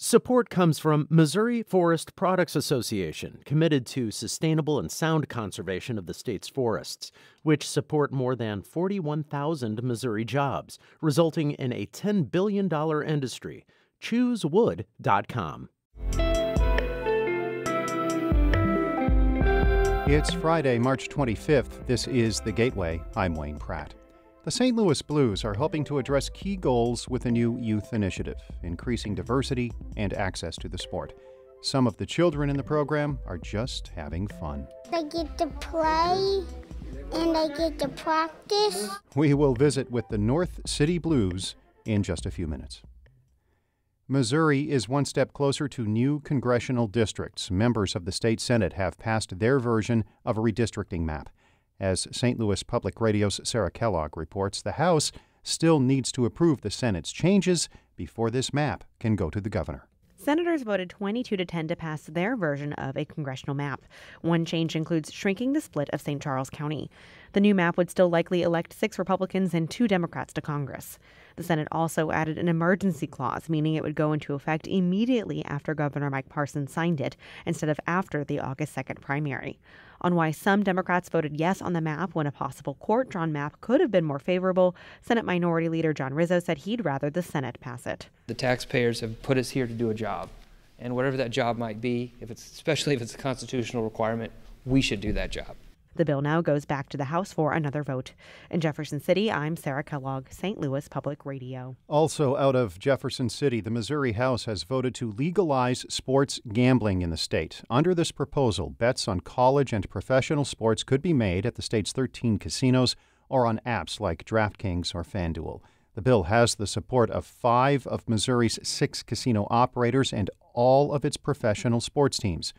Support comes from Missouri Forest Products Association, committed to sustainable and sound conservation of the state's forests, which support more than 41,000 Missouri jobs, resulting in a $10 billion industry. ChooseWood.com. It's Friday, March 25th. This is The Gateway. I'm Wayne Pratt. The St. Louis Blues are helping to address key goals with a new youth initiative, increasing diversity and access to the sport. Some of the children in the program are just having fun. They get to play and they get to practice. We will visit with the North City Blues in just a few minutes. Missouri is one step closer to new congressional districts. Members of the state Senate have passed their version of a redistricting map. As St. Louis Public Radio's Sarah Kellogg reports, the House still needs to approve the Senate's changes before this map can go to the governor. Senators voted 22-10 to pass their version of a congressional map. One change includes shrinking the split of St. Charles County. The new map would still likely elect 6 Republicans and 2 Democrats to Congress. The Senate also added an emergency clause, meaning it would go into effect immediately after Governor Mike Parson signed it, instead of after the August 2nd primary. On why some Democrats voted yes on the map when a possible court-drawn map could have been more favorable, Senate Minority Leader John Rizzo said he'd rather the Senate pass it. The taxpayers have put us here to do a job, and whatever that job might be, especially if it's a constitutional requirement, we should do that job. The bill now goes back to the House for another vote. In Jefferson City, I'm Sarah Kellogg, St. Louis Public Radio. Also out of Jefferson City, the Missouri House has voted to legalize sports gambling in the state. Under this proposal, bets on college and professional sports could be made at the state's 13 casinos or on apps like DraftKings or FanDuel. The bill has the support of 5 of Missouri's 6 casino operators and all of its professional sports teams.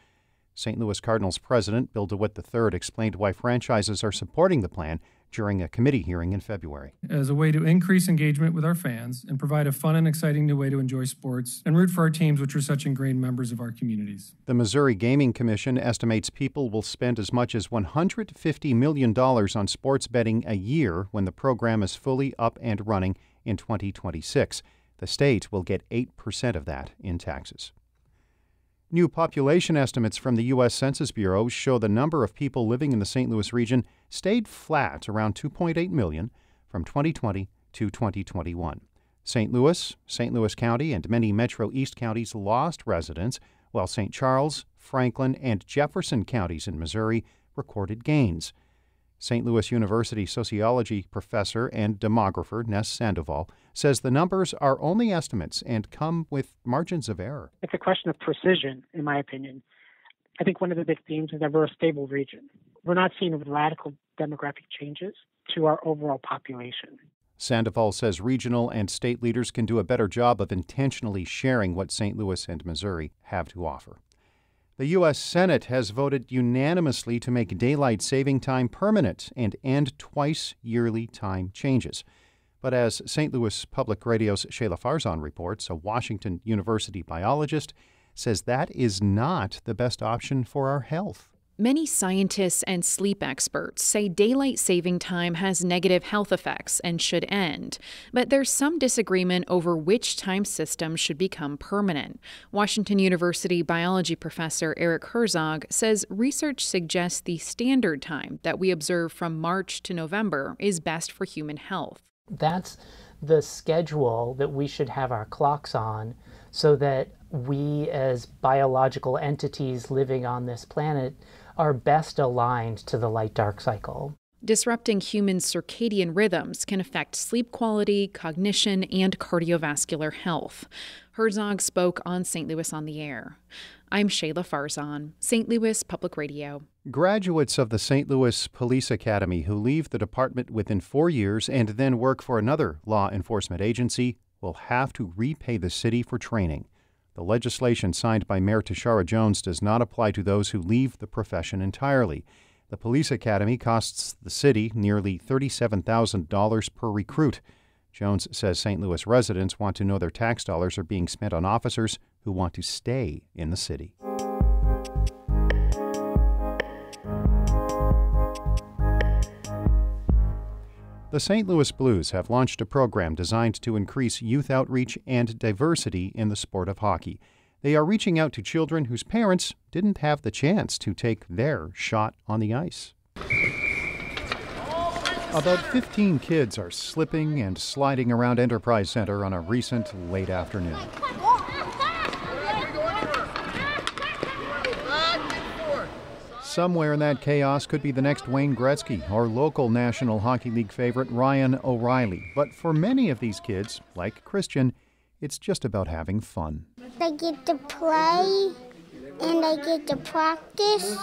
St. Louis Cardinals president Bill DeWitt III explained why franchises are supporting the plan during a committee hearing in February. As a way to increase engagement with our fans and provide a fun and exciting new way to enjoy sports and root for our teams, which are such ingrained members of our communities. The Missouri Gaming Commission estimates people will spend as much as $150 million on sports betting a year when the program is fully up and running in 2026. The state will get 8% of that in taxes. New population estimates from the U.S. Census Bureau show the number of people living in the St. Louis region stayed flat around 2.8 million from 2020 to 2021. St. Louis County, and many Metro East counties lost residents, while St. Charles, Franklin, and Jefferson counties in Missouri recorded gains. St. Louis University sociology professor and demographer Ness Sandoval says the numbers are only estimates and come with margins of error. It's a question of precision, in my opinion. I think one of the big themes is that we're a stable region. We're not seeing radical demographic changes to our overall population. Sandoval says regional and state leaders can do a better job of intentionally sharing what St. Louis and Missouri have to offer. The U.S. Senate has voted unanimously to make daylight saving time permanent and end twice-yearly time changes. But as St. Louis Public Radio's Shayla Farzan reports, a Washington University biologist says that is not the best option for our health. Many scientists and sleep experts say daylight saving time has negative health effects and should end. But there's some disagreement over which time system should become permanent. Washington University biology professor Eric Herzog says research suggests the standard time that we observe from March to November is best for human health. That's the schedule that we should have our clocks on so that we as biological entities living on this planet are best aligned to the light-dark cycle. Disrupting human circadian rhythms can affect sleep quality, cognition, and cardiovascular health. Herzog spoke on St. Louis on the Air. I'm Shayla Farzan, St. Louis Public Radio. Graduates of the St. Louis Police Academy who leave the department within 4 years and then work for another law enforcement agency will have to repay the city for training. The legislation signed by Mayor Tashara Jones does not apply to those who leave the profession entirely. The police academy costs the city nearly $37,000 per recruit. Jones says St. Louis residents want to know their tax dollars are being spent on officers who want to stay in the city. The St. Louis Blues have launched a program designed to increase youth outreach and diversity in the sport of hockey. They are reaching out to children whose parents didn't have the chance to take their shot on the ice. About 15 kids are slipping and sliding around Enterprise Center on a recent late afternoon. Somewhere in that chaos could be the next Wayne Gretzky or local National Hockey League favorite Ryan O'Reilly. But for many of these kids, like Christian, it's just about having fun. I get to play and I get to practice.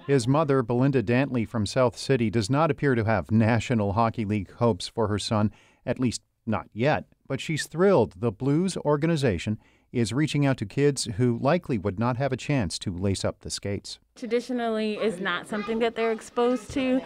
His mother, Belinda Dantley from South City, does not appear to have National Hockey League hopes for her son, at least not yet. But she's thrilled the Blues organization is reaching out to kids who likely would not have a chance to lace up the skates. Traditionally is not something that they're exposed to.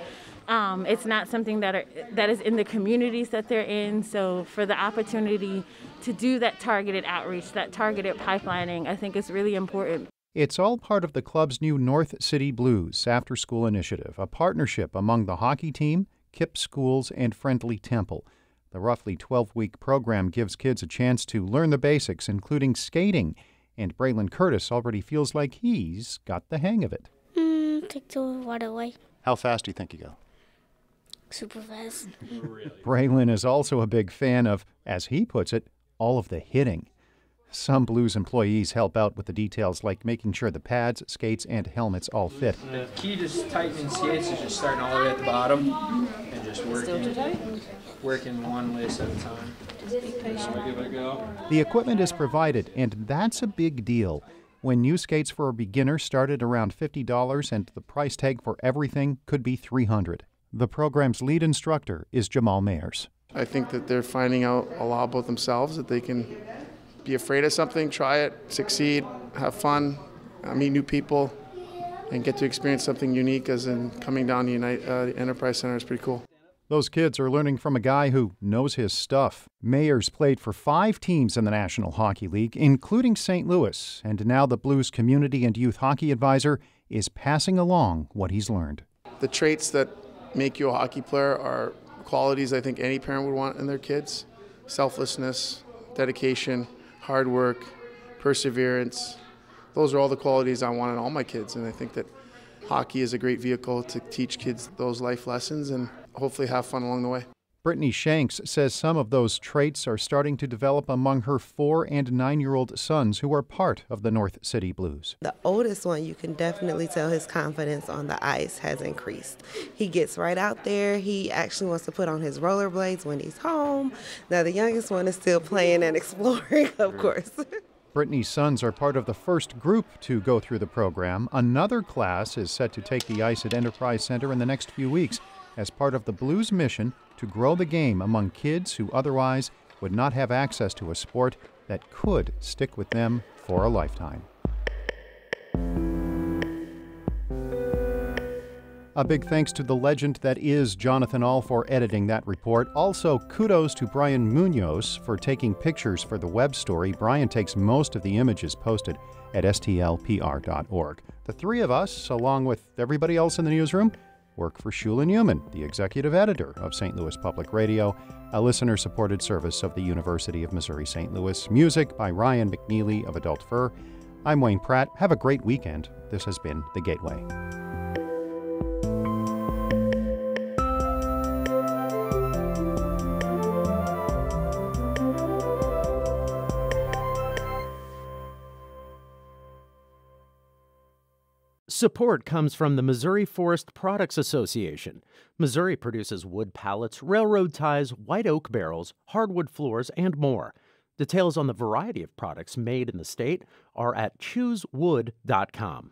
It's not something that is in the communities that they're in. So for the opportunity to do that targeted outreach, that targeted pipelining, I think is really important. It's all part of the club's new North City Blues after-school initiative, a partnership among the hockey team, KIPP schools, and Friendly Temple. The roughly 12-week program gives kids a chance to learn the basics, including skating, and Braylon Curtis already feels like he's got the hang of it. Take the water away. How fast do you think you go? Super fast. Braylon is also a big fan of, as he puts it, all of the hitting. Some Blues employees help out with the details like making sure the pads, skates, and helmets all fit. The key to tightening skates is just starting all the way at the bottom and just working one lace at a time. Give it a go. The equipment is provided, and that's a big deal. When new skates for a beginner start at around $50 and the price tag for everything could be $300. The program's lead instructor is Jamal Mayers. I think that they're finding out a lot about themselves, that they can be afraid of something, try it, succeed, have fun, meet new people, and get to experience something unique, as in coming down to Enterprise Center is pretty cool. Those kids are learning from a guy who knows his stuff. Mayers played for 5 teams in the National Hockey League, including St. Louis, and now the Blues Community and Youth Hockey Advisor is passing along what he's learned. The traits that make you a hockey player are qualities I think any parent would want in their kids. Selflessness, dedication, hard work, perseverance. Those are all the qualities I want in all my kids, and I think that hockey is a great vehicle to teach kids those life lessons and hopefully have fun along the way. Brittany Shanks says some of those traits are starting to develop among her 4- and 9-year-old sons who are part of the North City Blues. The oldest one, you can definitely tell his confidence on the ice has increased. He gets right out there. He actually wants to put on his rollerblades when he's home. Now the youngest one is still playing and exploring, of course. Brittany's sons are part of the first group to go through the program. Another class is set to take the ice at Enterprise Center in the next few weeks as part of the Blues' mission to grow the game among kids who otherwise would not have access to a sport that could stick with them for a lifetime. A big thanks to the legend that is Jonathan All for editing that report. Also, kudos to Brian Munoz for taking pictures for the web story. Brian takes most of the images posted at stlpr.org. The three of us, along with everybody else in the newsroom, work for Shula Newman, the executive editor of St. Louis Public Radio, a listener-supported service of the University of Missouri-St. Louis. Music by Ryan McNeely of Adult Fur. I'm Wayne Pratt. Have a great weekend. This has been The Gateway. Support comes from the Missouri Forest Products Association. Missouri produces wood pallets, railroad ties, white oak barrels, hardwood floors, and more. Details on the variety of products made in the state are at choosewood.com.